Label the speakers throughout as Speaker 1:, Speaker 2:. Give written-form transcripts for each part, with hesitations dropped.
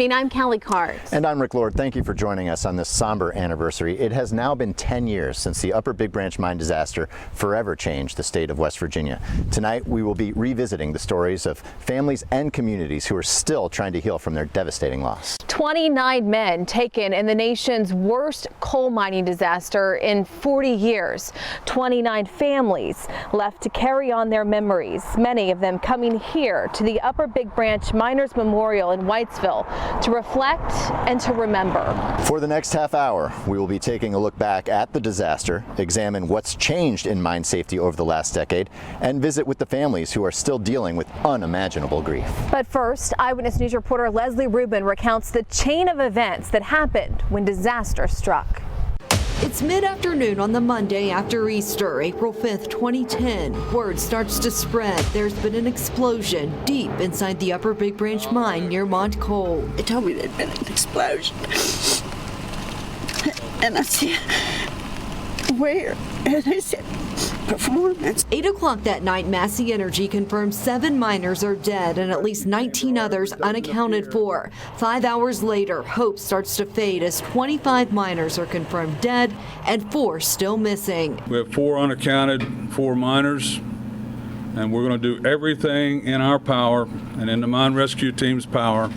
Speaker 1: evening. I'm Callie Cart.
Speaker 2: And I'm Rick Lord. Thank you for joining us on this somber anniversary. It has now been 10 years since the Upper Big Branch mine disaster forever changed the state of West Virginia. Tonight, we will be revisiting the stories of families and communities who are still trying to heal from their devastating loss.
Speaker 1: 29 men taken in the nation's worst coal mining disaster in 40 years. 29 families left to carry on their memories, many of them coming here to the Upper Big Branch Miners Memorial in Whitesville to reflect and to remember.
Speaker 2: For the next half hour, we will be taking a look back at the disaster, examine what's changed in mine safety over the last decade, and visit with the families who are still dealing with unimaginable grief.
Speaker 1: But first, Eyewitness News reporter Leslie Rubin recounts the chain of events that happened when disaster struck.
Speaker 3: It's mid-afternoon on the Monday after Easter, April 5th, 2010. Word starts to spread. There's been an explosion deep inside the Upper Big Branch mine near Mont Coal.
Speaker 4: They told me there'd been an explosion. And I said, where? And they said, performance.
Speaker 3: 8 o'clock that night, Massey Energy confirmed 7 miners are dead and at least 19 others unaccounted for. 5 hours later, hope starts to fade as 25 miners are confirmed dead and 4 still missing.
Speaker 5: We have 4 unaccounted, 4 miners, and we're going to do everything in our power and in the mine rescue team's power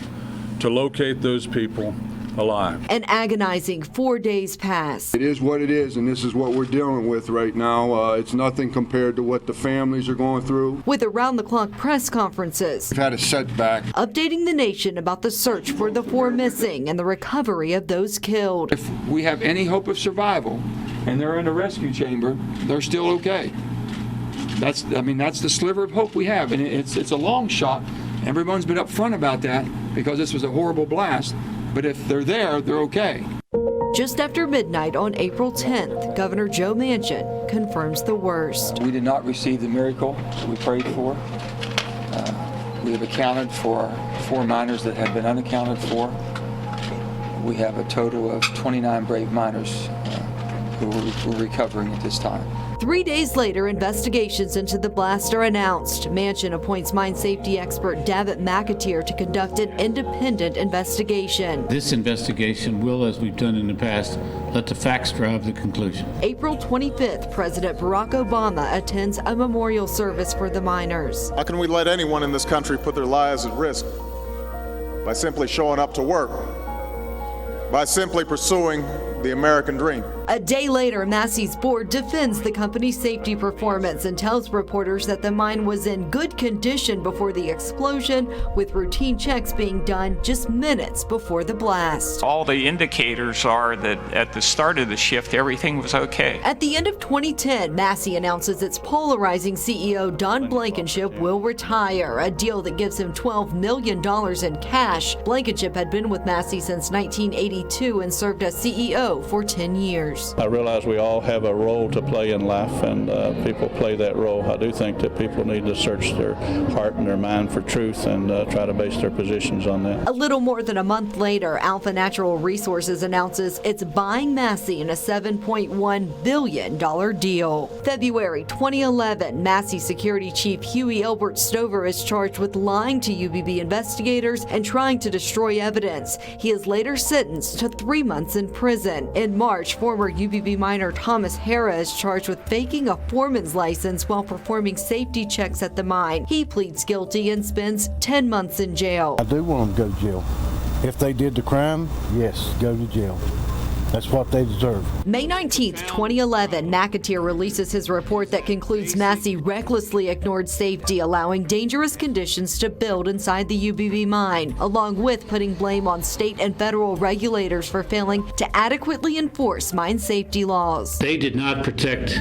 Speaker 5: to locate those people alive.
Speaker 3: An agonizing 4 days pass.
Speaker 6: It is what it is, and this is what we're dealing with right now. It's nothing compared to what the families are going through.
Speaker 3: With around-the-clock press conferences.
Speaker 6: We've had a setback.
Speaker 3: Updating the nation about the search for the 4 missing and the recovery of those killed.
Speaker 7: If we have any hope of survival and they're in the rescue chamber, they're still okay. That's the sliver of hope we have, and it's a long shot. Everyone's been upfront about that because this was a horrible blast. But if they're there, they're okay.
Speaker 3: Just after midnight on April 10th, Governor Joe Manchin confirms the worst.
Speaker 7: We did not receive the miracle that we prayed for. We have accounted for 4 miners that have been unaccounted for. We have a total of 29 brave miners who are recovering at this time.
Speaker 3: 3 days later, investigations into the blast are announced. Manchin appoints mine safety expert David McAteer to conduct an independent investigation.
Speaker 8: This investigation will, as we've done in the past, let the facts drive the conclusion.
Speaker 3: April 25th, President Barack Obama attends a memorial service for the miners.
Speaker 9: How can we let anyone in this country put their lives at risk by simply showing up to work, by simply pursuing the American dream?
Speaker 3: A day later, Massey's board defends the company's safety performance and tells reporters that the mine was in good condition before the explosion, with routine checks being done just minutes before the blast.
Speaker 10: All the indicators are that at the start of the shift, everything was okay.
Speaker 3: At the end of 2010, Massey announces its polarizing CEO, Don Blankenship, will retire, a deal that gives him $12 million in cash. Blankenship had been with Massey since 1982 and served as CEO for 10 years.
Speaker 11: I realize we all have a role to play in life, and people play that role. I do think that people need to search their heart and their mind for truth and try to base their positions on that.
Speaker 3: A little more than a month later, Alpha Natural Resources announces it's buying Massey in a $7.1 billion deal. February 2011, Massey Security Chief Huey Elbert Stover is charged with lying to UBB investigators and trying to destroy evidence. He is later sentenced to 3 months in prison. In March, former UBB miner Thomas Hara is charged with faking a foreman's license while performing safety checks at the mine. He pleads guilty and spends 10 months in jail.
Speaker 12: I do want them to go to jail. If they did the crime, yes, go to jail. That's what they deserve.
Speaker 3: May 19th, 2011, McAteer releases his report that concludes Massey recklessly ignored safety, allowing dangerous conditions to build inside the UBB mine, along with putting blame on state and federal regulators for failing to adequately enforce mine safety laws.
Speaker 8: They did not protect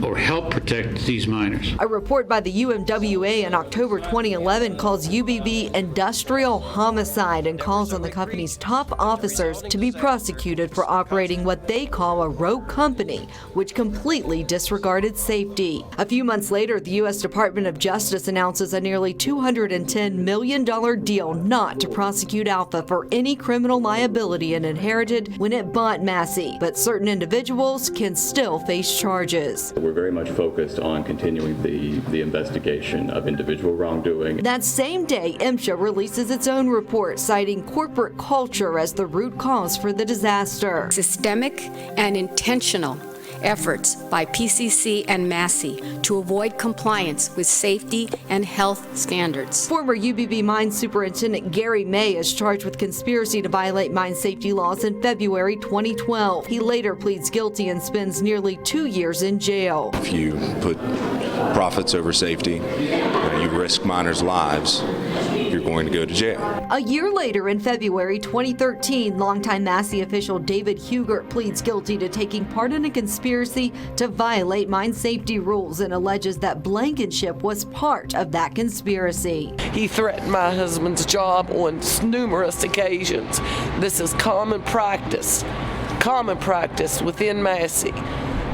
Speaker 8: or help protect these miners.
Speaker 3: A report by the UMWA in October 2011 calls UBB industrial homicide and calls on the company's top officers to be prosecuted for operating what they call a rogue company, which completely disregarded safety. A few months later, the U.S. Department of Justice announces a nearly $210 million deal not to prosecute Alpha for any criminal liability it inherited when it bought Massey, but certain individuals can still face charges.
Speaker 13: We're very much focused on continuing the investigation of individual wrongdoing.
Speaker 3: That same day, MSHA releases its own report citing corporate culture as the root cause for the disaster.
Speaker 14: Systemic and intentional efforts by PCC and Massey to avoid compliance with safety and health standards.
Speaker 3: Former UBB Mine Superintendent Gary May is charged with conspiracy to violate mine safety laws in February 2012. He later pleads guilty and spends nearly 2 years in jail.
Speaker 15: If you put profits over safety, you risk miners' lives, you're going to go to jail.
Speaker 3: A year later, in February 2013, longtime Massey official David Hugert pleads guilty to taking part in a conspiracy to violate mine safety rules and alleges that Blankenship was part of that conspiracy.
Speaker 16: He threatened my husband's job on numerous occasions. This is common practice within Massey,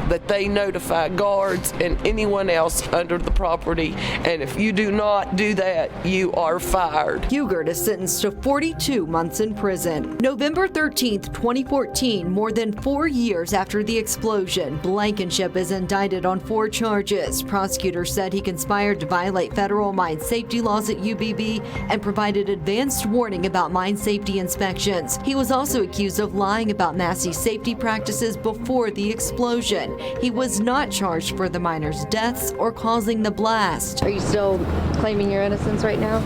Speaker 16: that they notify guards and anyone else under the property, and if you do not do that, you are fired.
Speaker 3: Hugert is sentenced to 42 months in prison. November 13th, 2014, more than 4 years after the explosion, Blankenship is indicted on 4 charges. Prosecutors said he conspired to violate federal mine safety laws at UBB and provided advanced warning about mine safety inspections. He was also accused of lying about Massey safety practices before the explosion. He was not charged for the miners' deaths or causing the blast.
Speaker 17: Are you still claiming your innocence right now?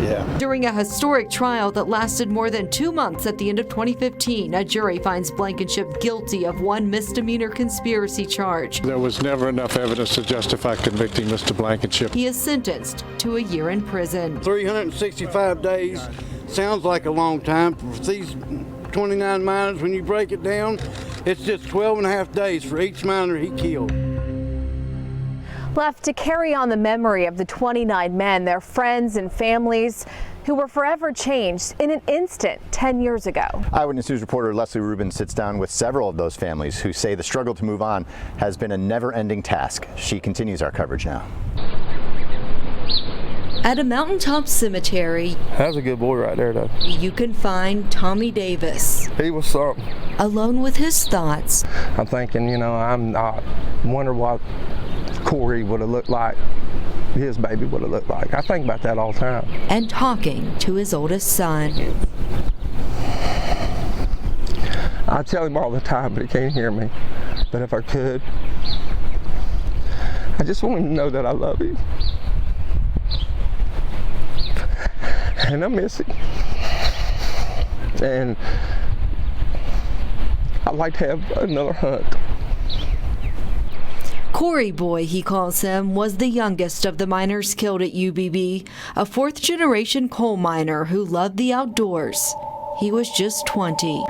Speaker 12: Yeah.
Speaker 3: During a historic trial that lasted more than 2 months at the end of 2015, a jury finds Blankenship guilty of 1 misdemeanor conspiracy charge.
Speaker 12: There was never enough evidence to justify convicting Mr. Blankenship.
Speaker 3: He is sentenced to a year in prison.
Speaker 12: 365 days sounds like a long time. For these 29 miners, when you break it down, it's just 12 and a half days for each miner he killed.
Speaker 1: Left to carry on the memory of the 29 men, their friends and families who were forever changed in an instant 10 years ago.
Speaker 2: Eyewitness News reporter Leslie Rubin sits down with several of those families who say the struggle to move on has been a never-ending task. She continues our coverage now.
Speaker 3: At a mountaintop cemetery,
Speaker 18: that's a good boy right there, though.
Speaker 3: You can find Tommy Davis.
Speaker 18: He was something.
Speaker 3: Alone with his thoughts.
Speaker 18: I'm thinking, I wonder what Corey would have looked like, his baby would have looked like. I think about that all the time.
Speaker 3: And talking to his oldest son.
Speaker 18: I tell him all the time, but he can't hear me. But if I could, I just want him to know that I love him. And I miss him. And I'd like to have another hunt.
Speaker 3: Corey Boy, he calls him, was the youngest of the miners killed at UBB, a 4th-generation coal miner who loved the outdoors. He was just 20.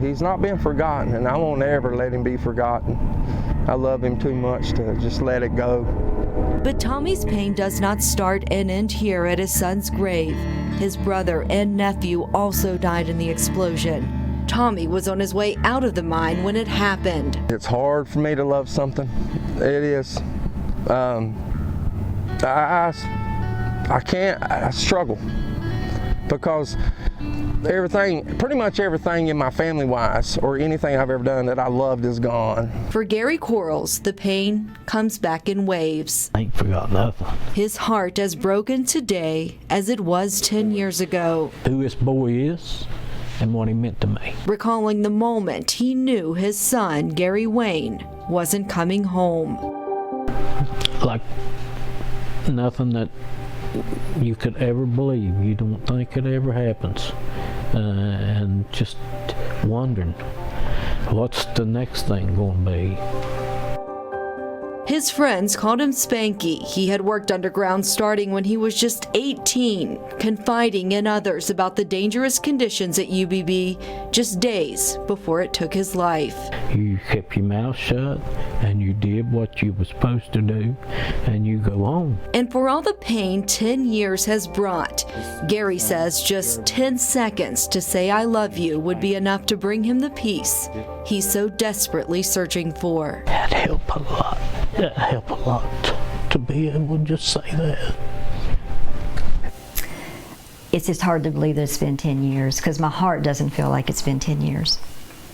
Speaker 18: He's not been forgotten, and I won't ever let him be forgotten. I love him too much to just let it go.
Speaker 3: But Tommy's pain does not start and end here at his son's grave. His brother and nephew also died in the explosion. Tommy was on his way out of the mine when it happened.
Speaker 18: It's hard for me to love something. It is. I struggle because pretty much everything in my family wise or anything I've ever done that I loved is gone.
Speaker 3: For Gary Quarles, the pain comes back in waves.
Speaker 19: I ain't forgot nothing.
Speaker 3: His heart as broken today as it was 10 years ago.
Speaker 19: Who this boy is and what he meant to me.
Speaker 3: Recalling the moment he knew his son, Gary Wayne, wasn't coming home.
Speaker 19: Like nothing that you could ever believe. You don't think it ever happens. And just wondering, what's the next thing going to be?
Speaker 3: His friends called him Spanky. He had worked underground starting when he was just 18, confiding in others about the dangerous conditions at UBB just days before it took his life.
Speaker 19: You kept your mouth shut and you did what you were supposed to do and you go on.
Speaker 3: And for all the pain 10 years has brought, Gary says just 10 seconds to say I love you would be enough to bring him the peace he's so desperately searching for.
Speaker 19: That'd help a lot. That'd help a lot to be able to just say that.
Speaker 20: It's just hard to believe that it's been 10 years because my heart doesn't feel like it's been 10 years.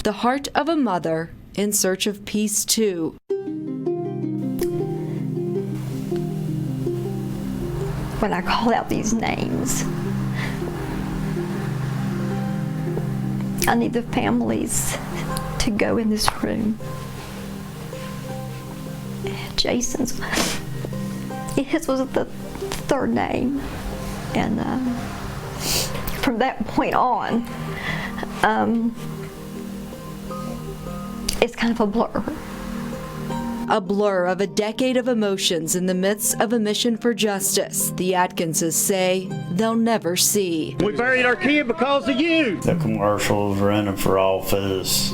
Speaker 3: The heart of a mother in search of peace too.
Speaker 21: When I call out these names, I need the families to go in this room. Jason's, his was the third name, and from that point on, it's kind of a blur.
Speaker 3: A blur of a decade of emotions in the midst of a mission for justice the Atkinses say they'll never see.
Speaker 22: We buried our kid because of you. The commercials running for office,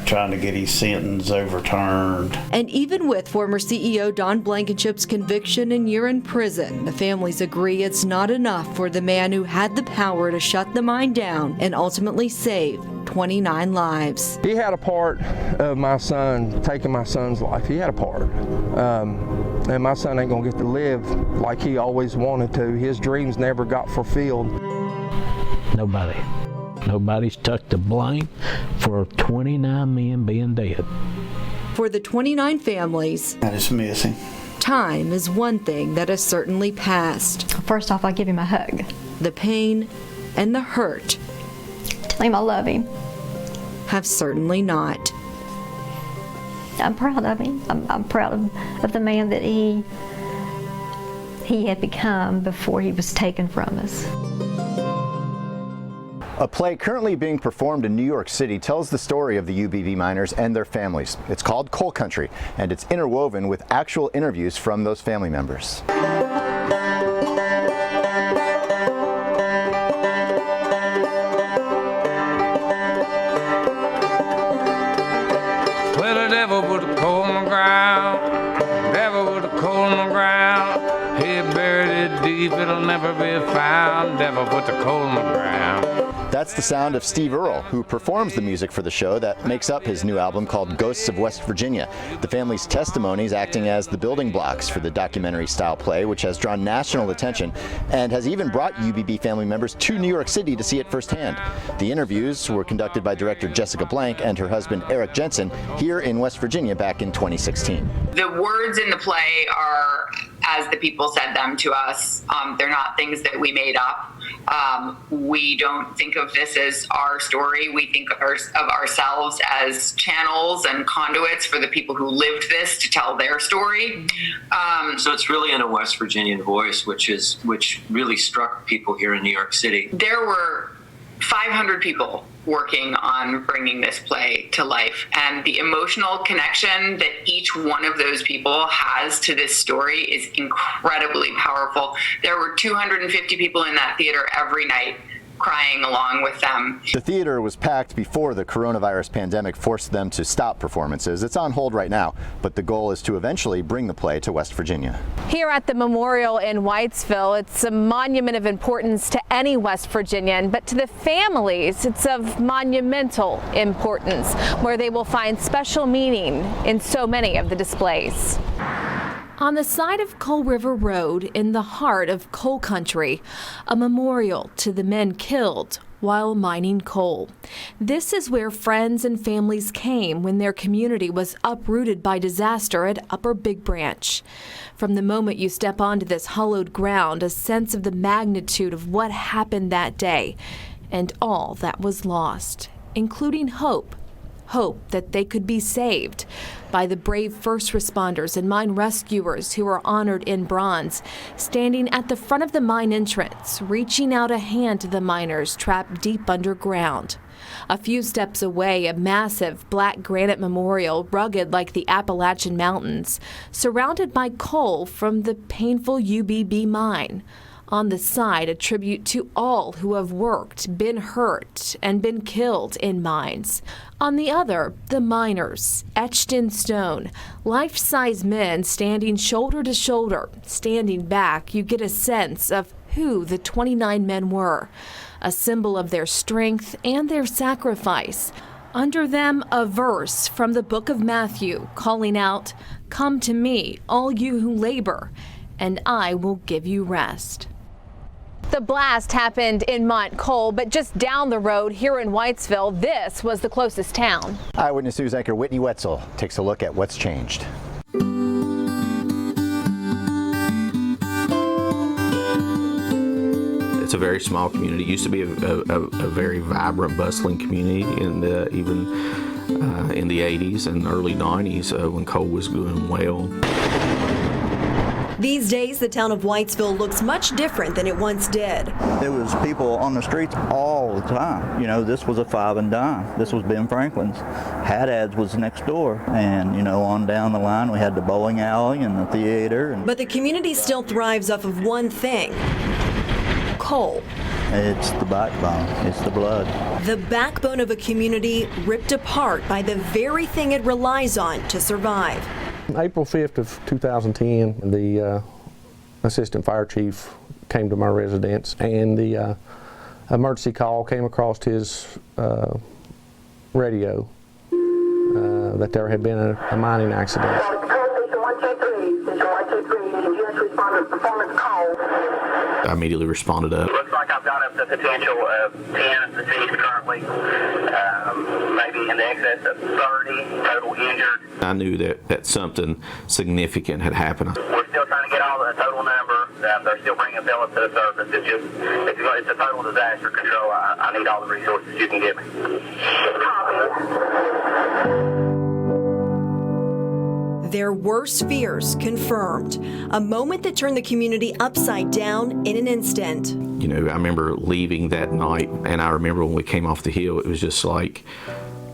Speaker 22: trying to get his sentence overturned.
Speaker 3: And even with former CEO Don Blankenship's conviction and year in prison, the families agree it's not enough for the man who had the power to shut the mine down and ultimately save 29 lives.
Speaker 18: He had a part of my son, taking my son's life. He had a part. And my son ain't gonna get to live like he always wanted to. His dreams never got fulfilled.
Speaker 19: Nobody's took the blame for 29 men being dead.
Speaker 3: For the 29 families,
Speaker 22: that is missing.
Speaker 3: Time is one thing that has certainly passed.
Speaker 21: First off, I give him a hug.
Speaker 3: The pain and the hurt,
Speaker 21: tell him I love him,
Speaker 3: have certainly not.
Speaker 21: I'm proud of him. I'm proud of the man that he had become before he was taken from us.
Speaker 2: A play currently being performed in New York City tells the story of the UBB miners and their families. It's called Coal Country, and it's interwoven with actual interviews from those family members.
Speaker 23: Well, the devil put a coal on the ground, devil put a coal on the ground. He buried it deep, it'll never be found. Devil put the coal on the ground.
Speaker 2: That's the sound of Steve Earle, who performs the music for the show that makes up his new album called Ghosts of West Virginia. The family's testimonies acting as the building blocks for the documentary-style play, which has drawn national attention and has even brought UBB family members to New York City to see it firsthand. The interviews were conducted by director Jessica Blank and her husband Eric Jensen here in West Virginia back in 2016.
Speaker 24: The words in the play are as the people said them to us. They're not things that we made up. We don't think of this as our story. We think of ourselves as channels and conduits for the people who lived this to tell their story.
Speaker 25: So it's really in a West Virginian voice, which really struck people here in New York City.
Speaker 24: There were 500 people working on bringing this play to life, and the emotional connection that each one of those people has to this story is incredibly powerful. There were 250 people in that theater every night crying along with them.
Speaker 2: The theater was packed before the coronavirus pandemic forced them to stop performances. It's on hold right now, but the goal is to eventually bring the play to West Virginia.
Speaker 1: Here at the memorial in Whitesville, it's a monument of importance to any West Virginian, but to the families, it's of monumental importance, where they will find special meaning in so many of the displays. On the side of Coal River Road, in the heart of coal country, a memorial to the men killed while mining coal. This is where friends and families came when their community was uprooted by disaster at Upper Big Branch. From the moment you step onto this hallowed ground, a sense of the magnitude of what happened that day and all that was lost, including hope that they could be saved by the brave first responders and mine rescuers who were honored in bronze, standing at the front of the mine entrance, reaching out a hand to the miners trapped deep underground. A few steps away, a massive black granite memorial, rugged like the Appalachian Mountains, surrounded by coal from the painful UBB mine. On the side, a tribute to all who have worked, been hurt, and been killed in mines. On the other, the miners, etched in stone, life-size men standing shoulder to shoulder. Standing back, you get a sense of who the 29 men were, a symbol of their strength and their sacrifice. Under them, a verse from the book of Matthew calling out, "Come to me, all you who labor, and I will give you rest." The blast happened in Mont Cole, but just down the road here in Whitesville, this was the closest town.
Speaker 2: Eyewitness News anchor Whitney Wetzel takes a look at what's changed.
Speaker 4: It's a very small community. It used to be a very vibrant, bustling community, and even in the 80s and early 90s when coal was doing well.
Speaker 3: These days, the town of Whitesville looks much different than it once did.
Speaker 5: There was people on the streets all the time. You know, this was a 5 and dime. This was Ben Franklin's. Haddad's was next door. And, you know, on down the line, we had the bowling alley and the theater.
Speaker 3: But the community still thrives off of one thing: coal.
Speaker 5: It's the backbone. It's the blood.
Speaker 3: The backbone of a community ripped apart by the very thing it relies on to survive.
Speaker 18: April 5th of 2010, the assistant fire chief came to my residence, and the emergency call came across his radio that there had been a mining accident.
Speaker 4: I immediately responded up.
Speaker 6: Looks like I've got up the potential of 10 deceased currently, maybe in the excess of 30 total injured.
Speaker 4: I knew that something significant had happened.
Speaker 6: We're still trying to get all the total number. They're still bringing pellets to the surface. It's a total disaster control. I need all the resources you can give me.
Speaker 3: Their worst fears confirmed. A moment that turned the community upside down in an instant.
Speaker 4: You know, I remember leaving that night, and I remember when we came off the hill, it was just like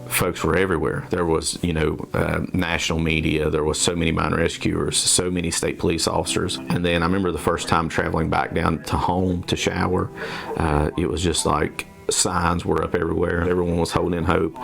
Speaker 4: folks were everywhere. There was, you know, national media. There was so many mine rescuers, so many state police officers. And then I remember the first time traveling back down to home to shower, it was just like signs were up everywhere. Everyone was holding hope.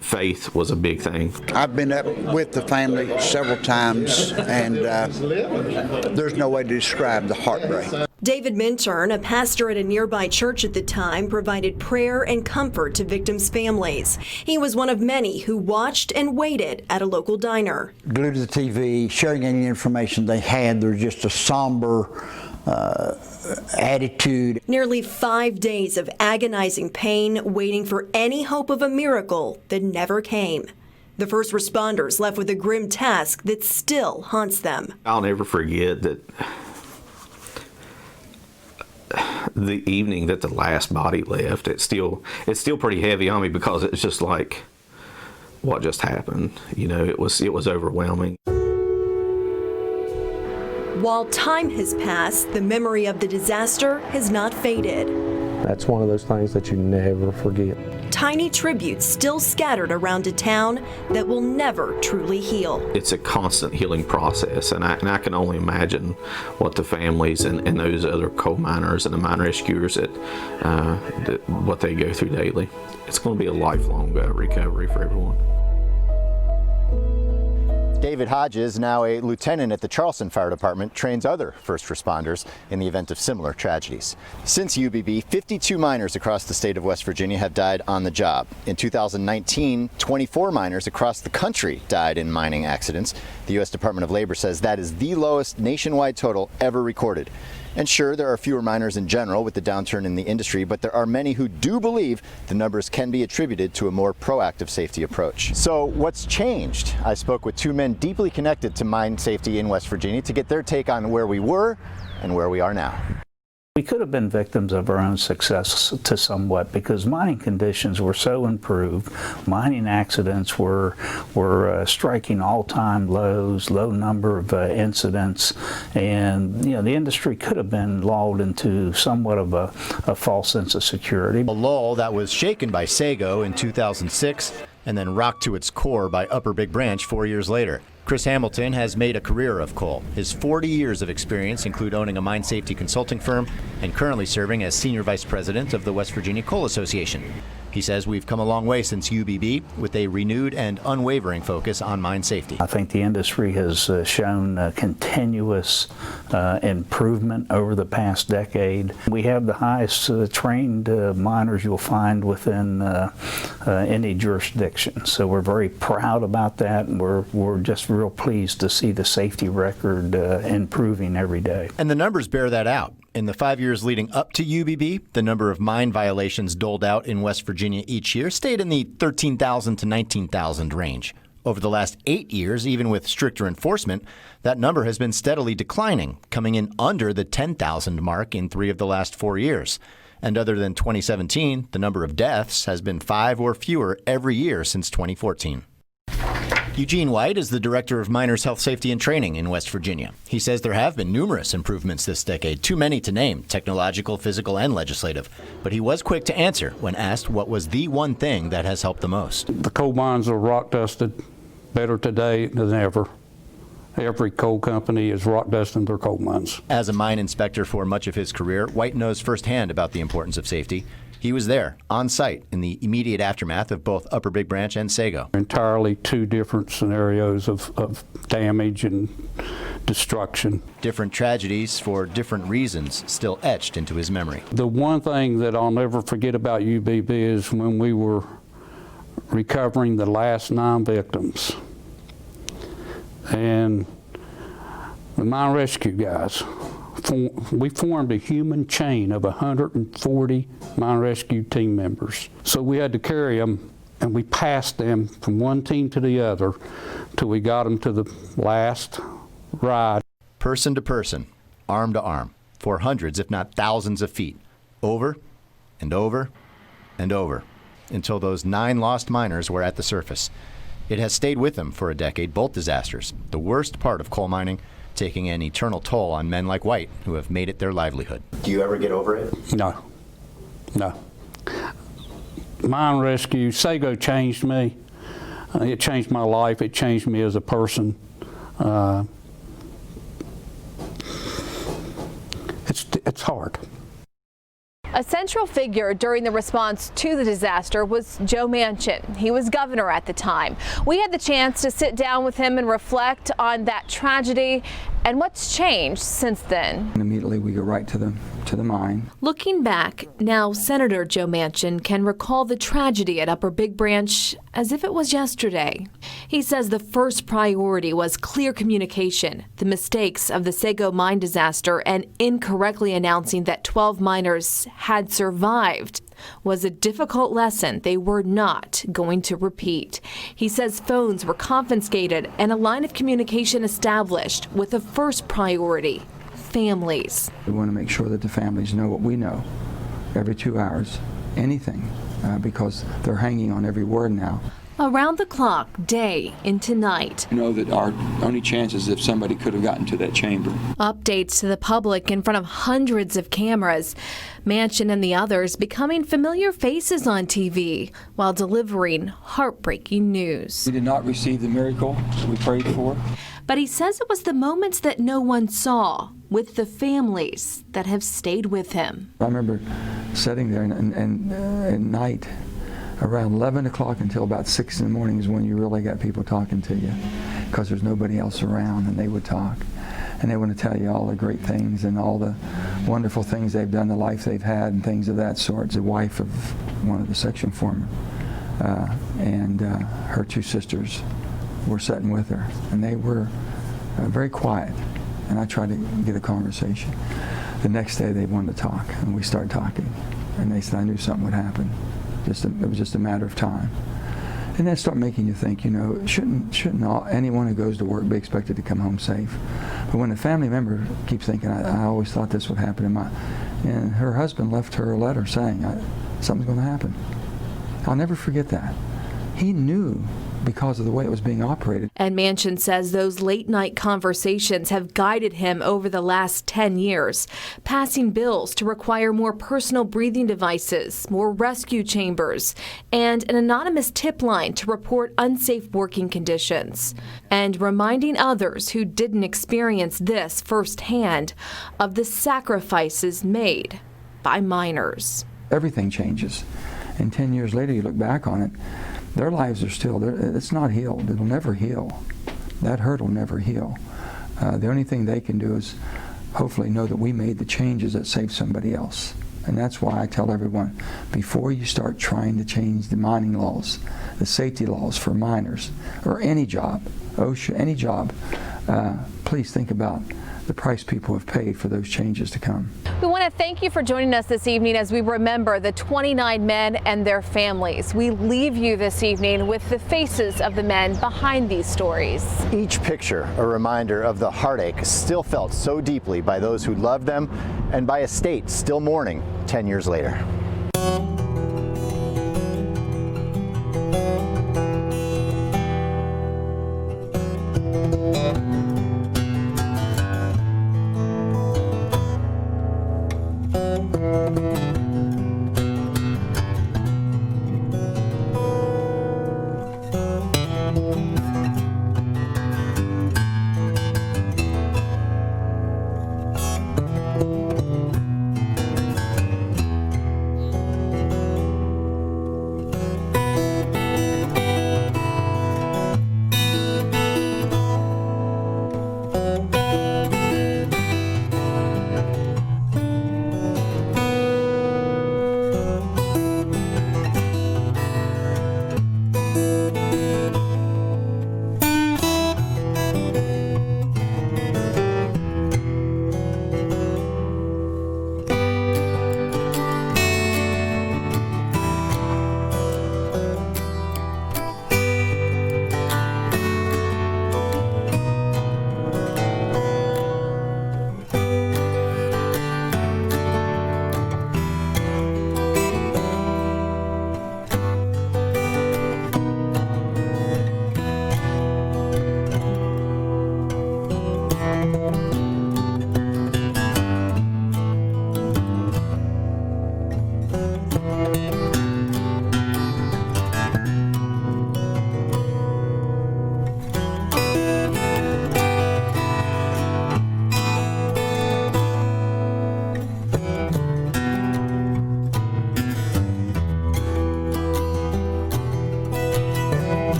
Speaker 4: Faith was a big thing.
Speaker 7: I've been up with the family several times, and there's no way to describe the heartbreak.
Speaker 3: David Minturn, a pastor at a nearby church at the time, provided prayer and comfort to victims' families. He was one of many who watched and waited at a local diner.
Speaker 7: Glued to the TV, sharing any information they had, there's just a somber attitude.
Speaker 3: Nearly 5 days of agonizing pain, waiting for any hope of a miracle that never came. The first responders left with a grim task that still haunts them.
Speaker 4: I'll never forget that the evening that the last body left. It's still pretty heavy on me because it's just like, what just happened? You know, it was overwhelming.
Speaker 3: While time has passed, the memory of the disaster has not faded.
Speaker 18: That's one of those things that you never forget.
Speaker 3: Tiny tributes still scattered around a town that will never truly heal.
Speaker 4: It's a constant healing process, and I can only imagine what the families and those other coal miners and the mine rescuers that what they go through daily. It's going to be a lifelong recovery for everyone.
Speaker 2: David Hodges, now a lieutenant at the Charleston Fire Department, trains other first responders in the event of similar tragedies. Since UBB, 52 miners across the state of West Virginia have died on the job. In 2019, 24 miners across the country died in mining accidents. The U.S. Department of Labor says that is the lowest nationwide total ever recorded. And sure, there are fewer miners in general with the downturn in the industry, but there are many who do believe the numbers can be attributed to a more proactive safety approach. So what's changed? I spoke with two men deeply connected to mine safety in West Virginia to get their take on where we were and where we are now.
Speaker 22: We could have been victims of our own success to somewhat because mining conditions were so improved. Mining accidents were striking all-time lows, low number of incidents, and you know the industry could have been lulled into somewhat of a false sense of security.
Speaker 2: A lull that was shaken by Sago in 2006 and then rocked to its core by Upper Big Branch 4 years later. Chris Hamilton has made a career of coal. His 40 years of experience include owning a mine safety consulting firm and currently serving as Senior Vice President of the West Virginia Coal Association. He says we've come a long way since UBB with a renewed and unwavering focus on mine safety.
Speaker 22: I think the industry has shown continuous improvement over the past decade. We have the highest trained miners you'll find within any jurisdiction. So we're very proud about that, and we're just real pleased to see the safety record improving every day.
Speaker 2: And the numbers bear that out. In the 5 years leading up to UBB, the number of mine violations doled out in West Virginia each year stayed in the 13,000 to 19,000 range. Over the last 8 years, even with stricter enforcement, that number has been steadily declining, coming in under the 10,000 mark in 3 of the last 4 years. And other than 2017, the number of deaths has been 5 or fewer every year since 2014. Eugene White is the director of Miners Health Safety and Training in West Virginia. He says there have been numerous improvements this decade, too many to name, technological, physical, and legislative. But he was quick to answer when asked what was the one thing that has helped the most.
Speaker 8: The coal mines are rock dusted better today than ever. Every coal company is rock dusting their coal mines.
Speaker 2: As a mine inspector for much of his career, White knows firsthand about the importance of safety. He was there, on site, in the immediate aftermath of both Upper Big Branch and Sago.
Speaker 8: Entirely two different scenarios of damage and destruction.
Speaker 2: Different tragedies for different reasons still etched into his memory.
Speaker 8: The one thing that I'll never forget about UBB is when we were recovering the last 9 victims. And the mine rescue guys, we formed a human chain of 140 mine rescue team members. So we had to carry them, and we passed them from one team to the other till we got them to the last ride.
Speaker 2: Person to person, arm to arm, for hundreds if not thousands of feet, over and over and over, until those 9 lost miners were at the surface. It has stayed with them for a decade, both disasters, the worst part of coal mining, taking an eternal toll on men like White who have made it their livelihood. Do you ever get over it?
Speaker 8: No. Mine rescue, Sago changed me. It changed my life. It changed me as a person. It's hard.
Speaker 1: A central figure during the response to the disaster was Joe Manchin. He was governor at the time. We had the chance to sit down with him and reflect on that tragedy and what's changed since then.
Speaker 9: And immediately we go right to the mine.
Speaker 1: Looking back, now Senator Joe Manchin can recall the tragedy at Upper Big Branch as if it was yesterday. He says the first priority was clear communication, the mistakes of the Sago mine disaster, and incorrectly announcing that 12 miners had survived was a difficult lesson they were not going to repeat. He says phones were confiscated and a line of communication established with the first priority, families.
Speaker 9: We want to make sure that the families know what we know every 2 hours, anything, because they're hanging on every word now.
Speaker 1: Around the clock, day into night.
Speaker 9: You know that our only chance is if somebody could have gotten to that chamber.
Speaker 1: Updates to the public in front of hundreds of cameras. Manchin and the others becoming familiar faces on TV while delivering heartbreaking news.
Speaker 9: We did not receive the miracle we prayed for.
Speaker 1: But he says it was the moments that no one saw with the families that have stayed with him.
Speaker 9: I remember sitting there and at night, around 11 o'clock until about 6 in the morning is when you really got people talking to you, because there's nobody else around, and they would talk. And they want to tell you all the great things and all the wonderful things they've done, the life they've had, and things of that sort. The wife of one of the section foremen and her 2 sisters were sitting with her, and they were very quiet, and I tried to get a conversation. The next day they wanted to talk, and we started talking, and they said I knew something would happen. It was just a matter of time. And that started making you think, you know, shouldn't anyone who goes to work be expected to come home safe? But when a family member keeps thinking, I always thought this would happen and her husband left her a letter saying, something's going to happen. I'll never forget that. He knew because of the way it was being operated.
Speaker 1: And Manchin says those late night conversations have guided him over the last 10 years, passing bills to require more personal breathing devices, more rescue chambers, and an anonymous tip line to report unsafe working conditions, and reminding others who didn't experience this firsthand of the sacrifices made by miners.
Speaker 9: Everything changes. And 10 years later, you look back on it, their lives are still, it's not healed. It'll never heal. That hurt will never heal. The only thing they can do is hopefully know that we made the changes that saved somebody else. And that's why I tell everyone, before you start trying to change the mining laws, the safety laws for miners, or any job, OSHA, any job, please think about the price people have paid for those changes to come.
Speaker 1: We want to thank you for joining us this evening as we remember the 29 men and their families. We leave you this evening with the faces of the men behind these stories.
Speaker 2: Each picture a reminder of the heartache still felt so deeply by those who loved them and by a state still mourning 10 years later.